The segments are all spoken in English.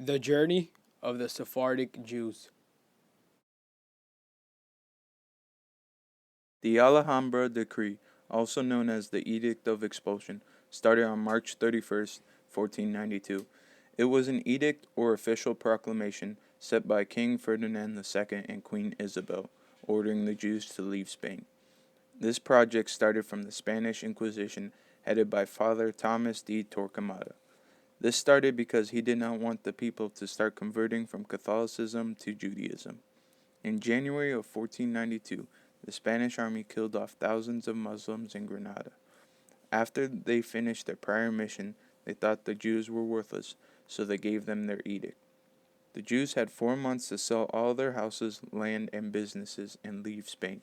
The journey of the Sephardic Jews. The Alhambra Decree, also known as the Edict of Expulsion, started on March 31st, 1492. It was an edict or official proclamation set by King Ferdinand II and Queen Isabel, ordering the Jews to leave Spain. This project started from the Spanish Inquisition, headed by Father Thomas de Torquemada. This started because he did not want the people to start converting from Catholicism to Judaism. In January of 1492, the Spanish army killed off thousands of Muslims in Granada. After they finished their prior mission, they thought the Jews were worthless, so they gave them their edict. The Jews had 4 months to sell all their houses, land, and businesses and leave Spain.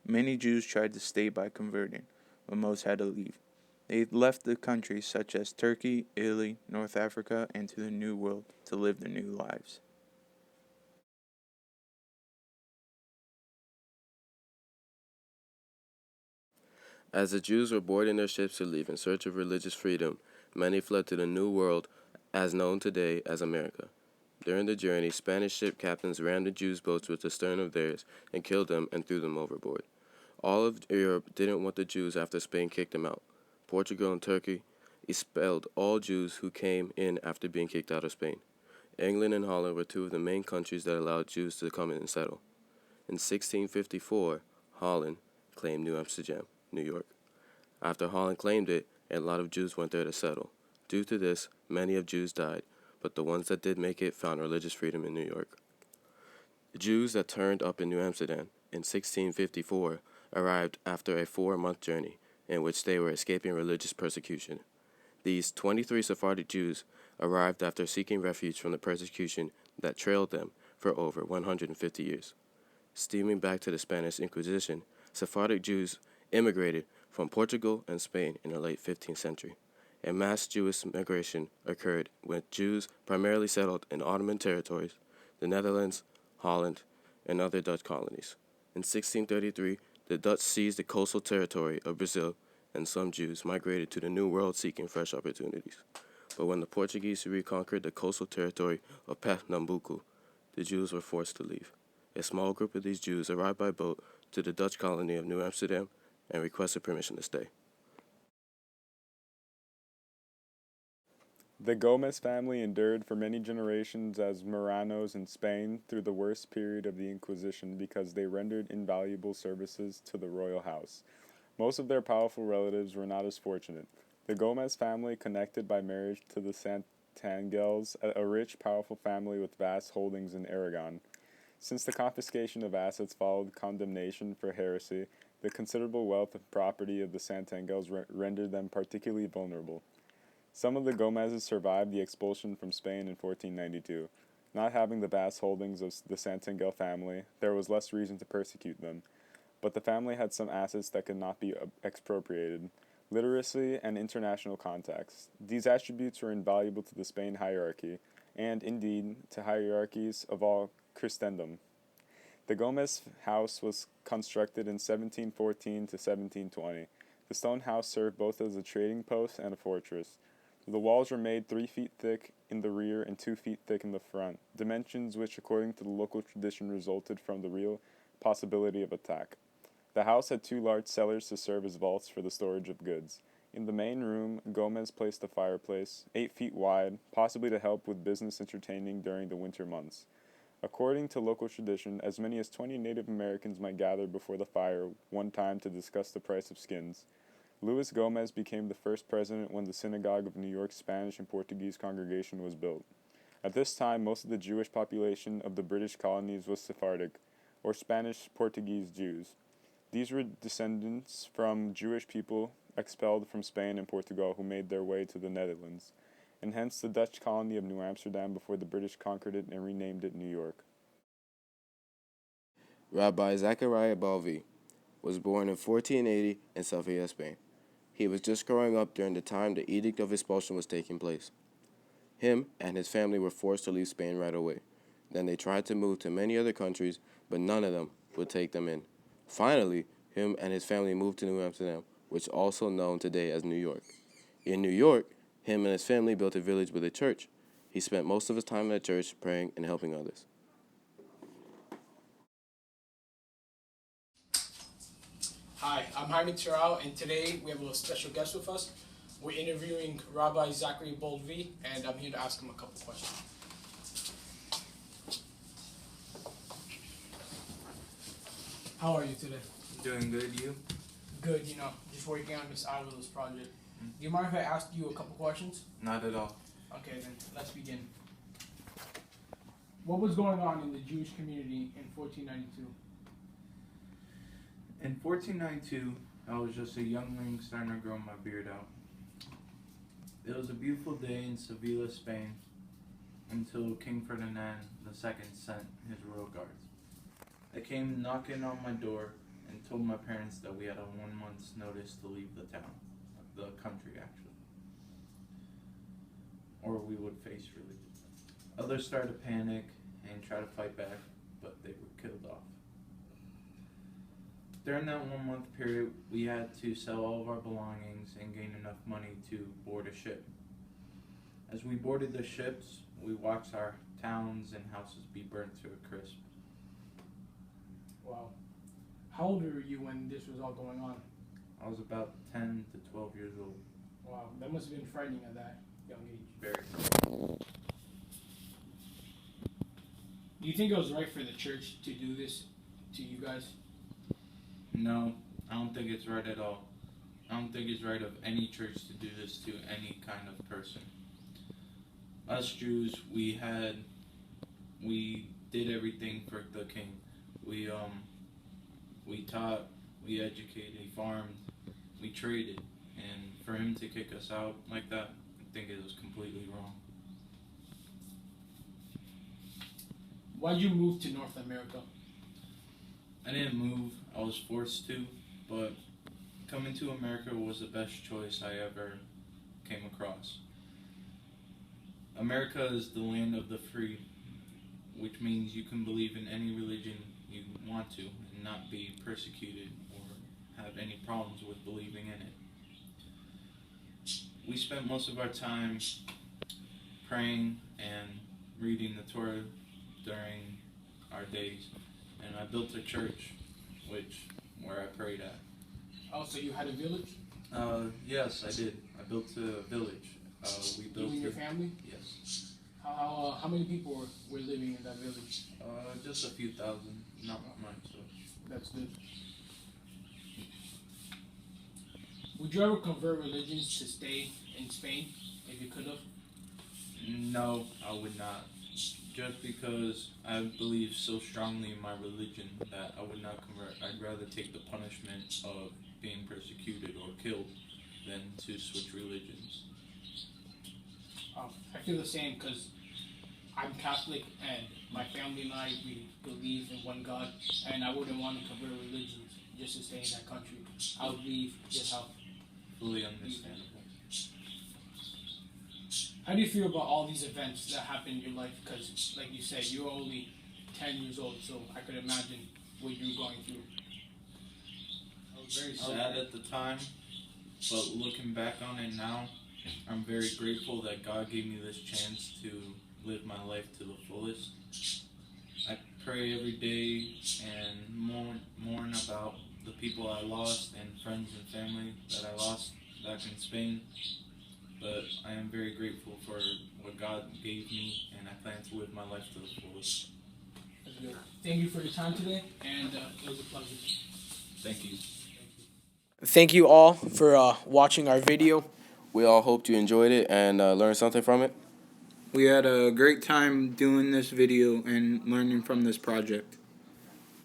Many Jews tried to stay by converting, but most had to leave. They left the countries such as Turkey, Italy, North Africa, and to the New World to live their new lives. As the Jews were boarding their ships to leave in search of religious freedom, many fled to the New World, as known today as America. During the journey, Spanish ship captains rammed the Jews' boats with the stern of theirs and killed them and threw them overboard. All of Europe didn't want the Jews after Spain kicked them out. Portugal and Turkey expelled all Jews who came in after being kicked out of Spain. England and Holland were two of the main countries that allowed Jews to come in and settle. In 1654, Holland claimed New Amsterdam, New York. After Holland claimed it, a lot of Jews went there to settle. Due to this, many of Jews died, but the ones that did make it found religious freedom in New York. The Jews that turned up in New Amsterdam in 1654 arrived after a 4-month journey in which they were escaping religious persecution. These 23 Sephardic Jews arrived after seeking refuge from the persecution that trailed them for over 150 years. Steaming back to the Spanish Inquisition, Sephardic Jews immigrated from Portugal and Spain in the late 15th century. A mass Jewish migration occurred when Jews primarily settled in Ottoman territories, the Netherlands, Holland, and other Dutch colonies. In 1633, the Dutch seized the coastal territory of Brazil, and some Jews migrated to the New World seeking fresh opportunities. But when the Portuguese reconquered the coastal territory of Pernambuco, the Jews were forced to leave. A small group of these Jews arrived by boat to the Dutch colony of New Amsterdam and requested permission to stay. The Gomez family endured for many generations as Marranos in Spain through the worst period of the Inquisition because they rendered invaluable services to the royal house. Most of their powerful relatives were not as fortunate. The Gomez family connected by marriage to the Santangels, a rich, powerful family with vast holdings in Aragon. Since the confiscation of assets followed condemnation for heresy, the considerable wealth and property of the Santangels rendered them particularly vulnerable. Some of the Gomezes survived the expulsion from Spain in 1492. Not having the vast holdings of the Santangel family, there was less reason to persecute them. But the family had some assets that could not be expropriated: literacy and international contacts. These attributes were invaluable to the Spain hierarchy, and, indeed, to hierarchies of all Christendom. The Gomez house was constructed in 1714 to 1720. The stone house served both as a trading post and a fortress. The walls were made 3 feet thick in the rear and 2 feet thick in the front, dimensions which, according to the local tradition, resulted from the real possibility of attack. The house had 2 large cellars to serve as vaults for the storage of goods. In the main room, Gomez placed a fireplace, 8 feet wide, possibly to help with business entertaining during the winter months. According to local tradition, as many as 20 Native Americans might gather before the fire one time to discuss the price of skins. Luis Gomez became the first president when the Synagogue of New York's Spanish and Portuguese congregation was built. At this time, most of the Jewish population of the British colonies was Sephardic, or Spanish-Portuguese Jews. These were descendants from Jewish people expelled from Spain and Portugal who made their way to the Netherlands, and hence the Dutch colony of New Amsterdam before the British conquered it and renamed it New York. Rabbi Zachariah Balvi was born in 1480 in Sevilla, Spain. He was just growing up during the time the Edict of Expulsion was taking place. Him and his family were forced to leave Spain right away. Then they tried to move to many other countries, but none of them would take them in. Finally, him and his family moved to New Amsterdam, which is also known today as New York. In New York, him and his family built a village with a church. He spent most of his time at church praying and helping others. Hi, I'm Jaime Terrell, and today we have a special guest with us. We're interviewing Rabbi Zachary Boldvi, and I'm here to ask him a couple questions. How are you today? Doing good, you? Good, just working on this Avila's project. Do you mind if I ask you a couple questions? Not at all. Okay, then let's begin. What was going on in the Jewish community in 1492? In 1492, I was just a youngling starting to grow my beard out. It was a beautiful day in Avila, Spain, until King Ferdinand II sent his royal guards. They came knocking on my door and told my parents that we had a 1 month's notice to leave the town, the country actually, or we would face religion. Others started to panic and try to fight back, but they were killed off. During that 1 month period, we had to sell all of our belongings and gain enough money to board a ship. As we boarded the ships, we watched our towns and houses be burnt to a crisp. Wow. How old were you when this was all going on? I was about 10 to 12 years old. Wow, that must have been frightening at that young age. Very. Do you think it was right for the church to do this to you guys? No, I don't think it's right at all. I don't think it's right of any church to do this to any kind of person. Us Jews, we did everything for the king. We taught, we educated, we farmed, we traded, and for him to kick us out like that, I think it was completely wrong. Why'd you move to North America? I didn't move, I was forced to, but coming to America was the best choice I ever came across. America is the land of the free, which means you can believe in any religion you want to and not be persecuted or have any problems with believing in it. We spent most of our time praying and reading the Torah during our days, and I built a church where I prayed at. Oh, so you had a village? Yes, I did. I built a village. We built You and your family? Yes. How many people were living in that village? Just a few thousand, not much. So. That's good. Would you ever convert religions to stay in Spain if you could have? No, I would not. Just because I believe so strongly in my religion that I would not convert. I'd rather take the punishment of being persecuted or killed than to switch religions. I feel the same because I'm Catholic and my family and I, we believe in one God, and I wouldn't want to convert religions just to stay in that country. I would leave just how. Fully understandable. How do you feel about all these events that happen in your life? Because, like you said, you're only 10 years old, so I could imagine what you were going through. I was very sad at the time, but looking back on it now, I'm very grateful that God gave me this chance to live my life to the fullest. I pray every day and mourn about the people I lost and friends and family that I lost back in Spain. But I am very grateful for what God gave me, and I plan to live my life to the fullest. That's good. Thank you for your time today, and it was a pleasure. Thank you. Thank you all for watching our video. We all hoped you enjoyed it and learned something from it. We had a great time doing this video and learning from this project.